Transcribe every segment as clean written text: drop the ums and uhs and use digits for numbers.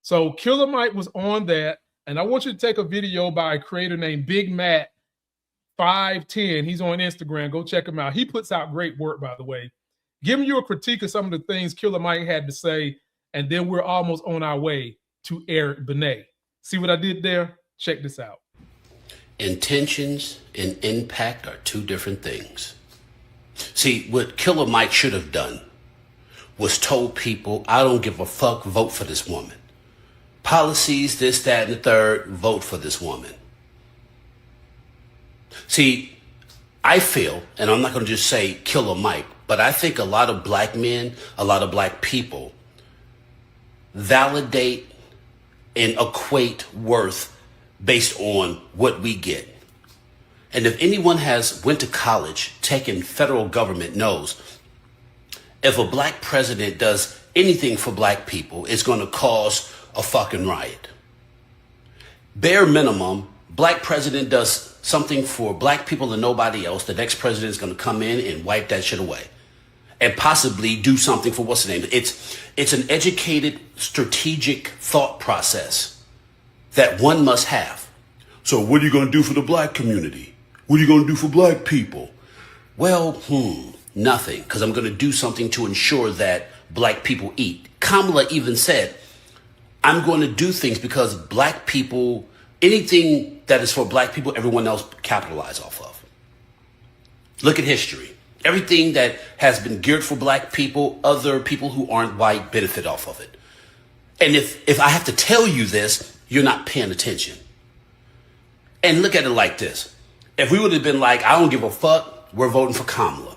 So Killer Mike was on that, and I want you to take a video by a creator named Big Matt 510. He's on Instagram. Go check him out. He puts out great work, by the way. Giving you a critique of some of the things Killer Mike had to say, and then we're almost on our way to Eric Benet. See what I did there? Check this out. Intentions and impact are two different things. See, what Killer Mike should have done was told people, I don't give a fuck, vote for this woman. Policies, this, that, and the third, vote for this woman. See, I feel, and I'm not going to just say Killer Mike, but I think a lot of black men, a lot of black people validate and equate worth based on what we get. And if anyone has went to college, taken federal government, knows if a black president does anything for black people, it's going to cause a fucking riot. Bare minimum, black president does something for black people and nobody else, the next president is going to come in and wipe that shit away. And possibly do something for what's the name? It's an educated, strategic thought process that one must have. So what are you going to do for the black community? What are you going to do for black people? Well, nothing, because I'm going to do something to ensure that black people eat. Kamala even said, I'm going to do things because black people, anything that is for black people, everyone else capitalize off of. Look at history. Everything that has been geared for black people, other people who aren't white benefit off of it. And if I have to tell you this, you're not paying attention. And look at it like this. If we would have been like, I don't give a fuck, we're voting for Kamala.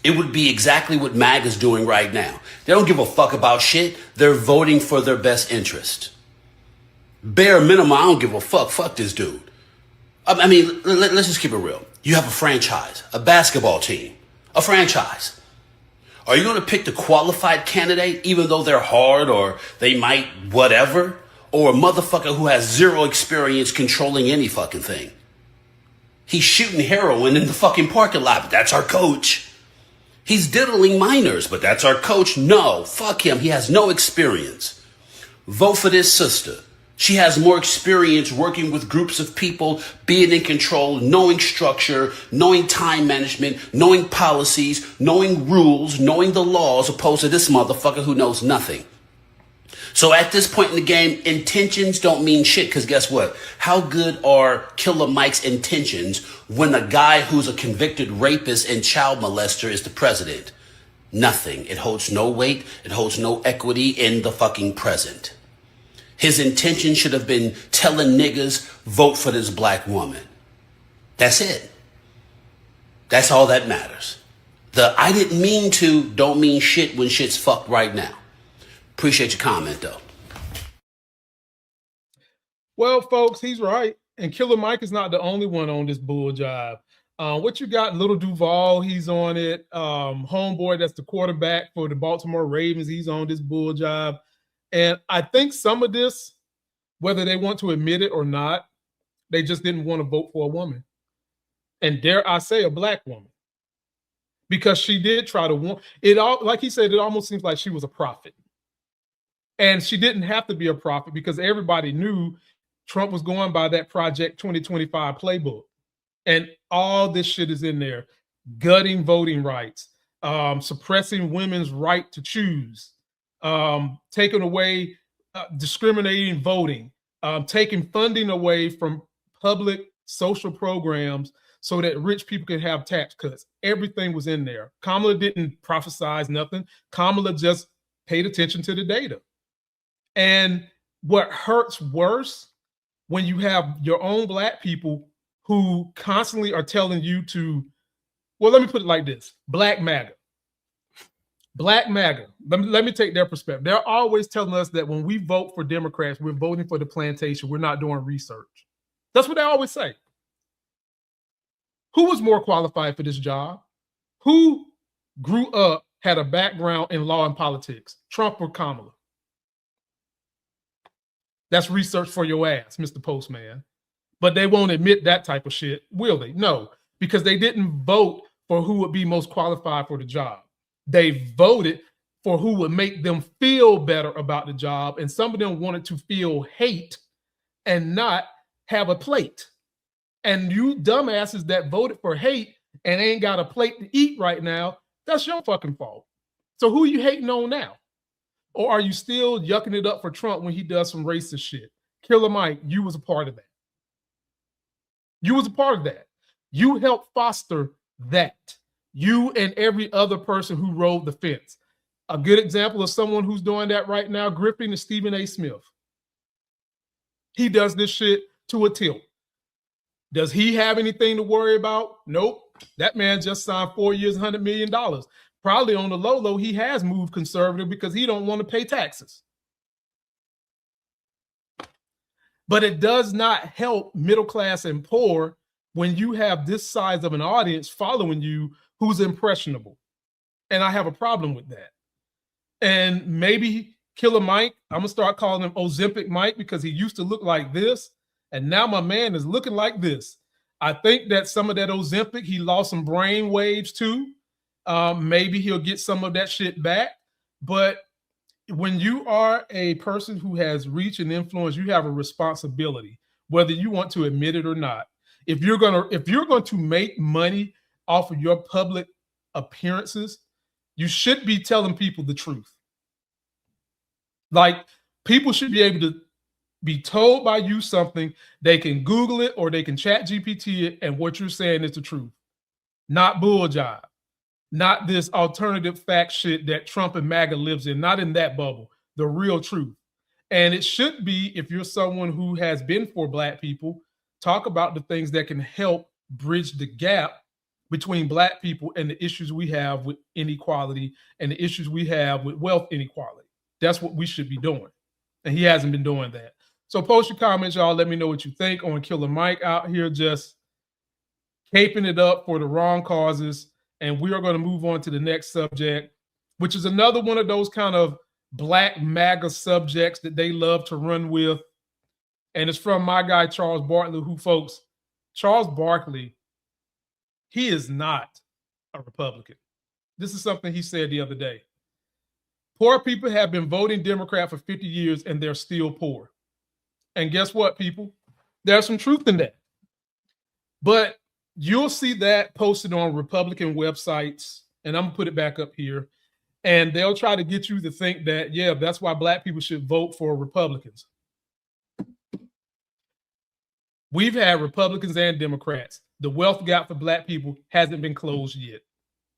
It would be exactly what MAG is doing right now. They don't give a fuck about shit. They're voting for their best interest. Bare minimum, I don't give a fuck. Fuck this dude. I mean, let's just keep it real. You have a franchise, a basketball team, a franchise. Are you going to pick the qualified candidate, even though they're hard or they might whatever? Or a motherfucker who has zero experience controlling any fucking thing? He's shooting heroin in the fucking parking lot, but that's our coach. He's diddling minors, but that's our coach. No, fuck him. He has no experience. Vote for this sister. She has more experience working with groups of people, being in control, knowing structure, knowing time management, knowing policies, knowing rules, knowing the laws, opposed to this motherfucker who knows nothing. So at this point in the game, intentions don't mean shit, because guess what? How good are Killer Mike's intentions when a guy who's a convicted rapist and child molester is the president? Nothing. It holds no weight. It holds no equity in the fucking present. His intention should have been telling niggas, vote for this black woman. That's it. That's all that matters. The I didn't mean to don't mean shit when shit's fucked right now. Appreciate your comment, though. Well, folks, he's right. And Killer Mike is not the only one on this bull job. What you got? Little Duval, he's on it. Homeboy, that's the quarterback for the Baltimore Ravens, he's on this bull job. And I think some of this, whether they want to admit it or not, they just didn't want to vote for a woman. And dare I say, a black woman. Because she did try to want it all, like he said, it almost seems like she was a prophet. And she didn't have to be a prophet because everybody knew Trump was going by that Project 2025 playbook. And all this shit is in there. Gutting voting rights, suppressing women's right to choose, taking away discriminating voting, taking funding away from public social programs so that rich people can have tax cuts. Everything was in there. Kamala didn't prophesize nothing. Kamala just paid attention to the data. And what hurts worse, when you have your own black people who constantly are telling you to, well, let me put it like this, Black MAGA. Black MAGA, let me take their perspective. They're always telling us that when we vote for Democrats, we're voting for the plantation. We're not doing research. That's what they always say. Who was more qualified for this job? Who grew up, had a background in law and politics? Trump or Kamala? That's research for your ass, Mr. Postman. But they won't admit that type of shit, will they? No, because they didn't vote for who would be most qualified for the job. They voted for who would make them feel better about the job. And some of them wanted to feel hate and not have a plate. And you dumbasses that voted for hate and ain't got a plate to eat right now, that's your fucking fault. So who are you hating on now? Or are you still yucking it up for Trump when he does some racist shit? Killer Mike, you was a part of that. You was a part of that. You helped foster that. You and every other person who rode the fence. A good example of someone who's doing that right now, grifting, is Stephen A. Smith. He does this shit to a tilt. Does he have anything to worry about? Nope. That man just signed 4 years, $100 million. Probably on the low, he has moved conservative because he don't want to pay taxes. But it does not help middle class and poor when you have this size of an audience following you who's impressionable. And I have a problem with that. And maybe Killer Mike, I'm going to start calling him Ozempic Mike because he used to look like this. And now my man is looking like this. I think that some of that Ozempic, he lost some brain waves too. Maybe he'll get some of that shit back. But when you are a person who has reach and influence, you have a responsibility, whether you want to admit it or not. If you're going to make money off of your public appearances, you should be telling people the truth. Like, people should be able to be told by you something, they can Google it or they can chat GPT it, and what you're saying is the truth. Not bull jive. Not this alternative fact shit that Trump and MAGA lives in, not in that bubble, the real truth. And it should be, if you're someone who has been for Black people, talk about the things that can help bridge the gap between Black people and the issues we have with inequality and the issues we have with wealth inequality. That's what we should be doing. And he hasn't been doing that. So post your comments, y'all. Let me know what you think on Killer Mike out here just caping it up for the wrong causes. And we are going to move on to the next subject, which is another one of those kind of Black MAGA subjects that they love to run with. And it's from my guy, Charles Barkley, who, folks, Charles Barkley, he is not a Republican. This is something he said the other day. Poor people have been voting Democrat for 50 years and they're still poor. And guess what, people? There's some truth in that. But you'll see that posted on Republican websites, and I'm going to put it back up here, and they'll try to get you to think that, yeah, that's why Black people should vote for Republicans. We've had Republicans and Democrats. The wealth gap for Black people hasn't been closed yet.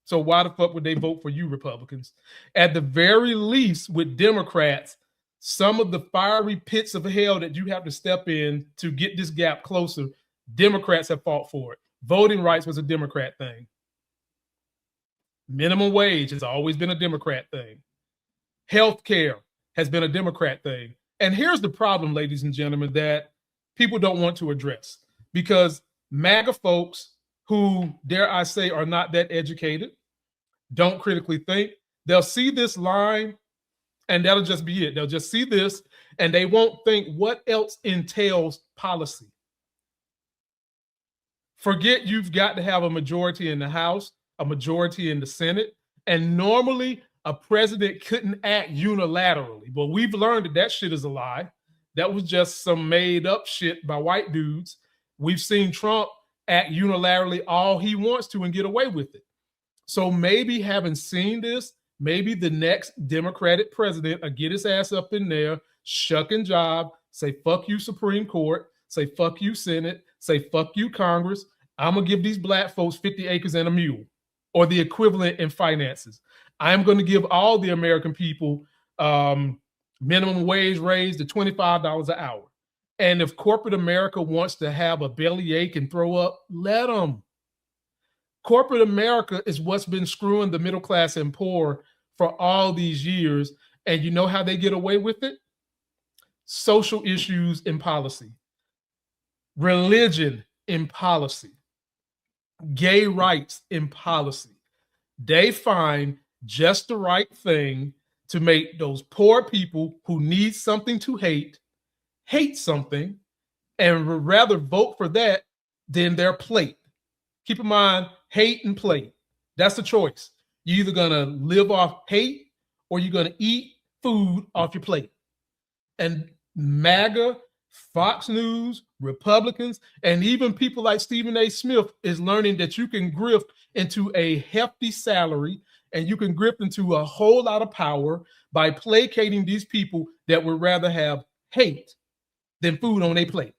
So why the fuck would they vote for you, Republicans? At the very least, with Democrats, some of the fiery pits of hell that you have to step in to get this gap closer, Democrats have fought for it. Voting rights was a Democrat thing. Minimum wage has always been a Democrat thing. Healthcare has been a Democrat thing. And here's the problem, ladies and gentlemen, that people don't want to address, because MAGA folks who, dare I say, are not that educated, don't critically think, they'll see this line and that'll just be it. They'll just see this and they won't think what else entails policy. Forget you've got to have a majority in the House, a majority in the Senate, and normally a president couldn't act unilaterally. But we've learned that that shit is a lie. That was just some made up shit by white dudes. We've seen Trump act unilaterally all he wants to and get away with it. So maybe, having seen this, maybe the next Democratic president will get his ass up in there, shuck and jive, say fuck you Supreme Court, say fuck you Senate, say fuck you Congress. I'm going to give these Black folks 50 acres and a mule, or the equivalent in finances. I'm going to give all the American people minimum wage raised to $25 an hour. And if corporate America wants to have a bellyache and throw up, let them. Corporate America is what's been screwing the middle class and poor for all these years. And you know how they get away with it? Social issues in policy, religion in policy, gay rights in policy. They find just the right thing to make those poor people who need something to hate something, and would rather vote for that than their plate. Keep in mind, hate and plate. That's the choice. You're either going to live off hate or you're going to eat food off your plate. And MAGA, Fox News, Republicans, and even people like Stephen A. Smith is learning that you can grift into a hefty salary and you can grift into a whole lot of power by placating these people that would rather have hate than food on their plate.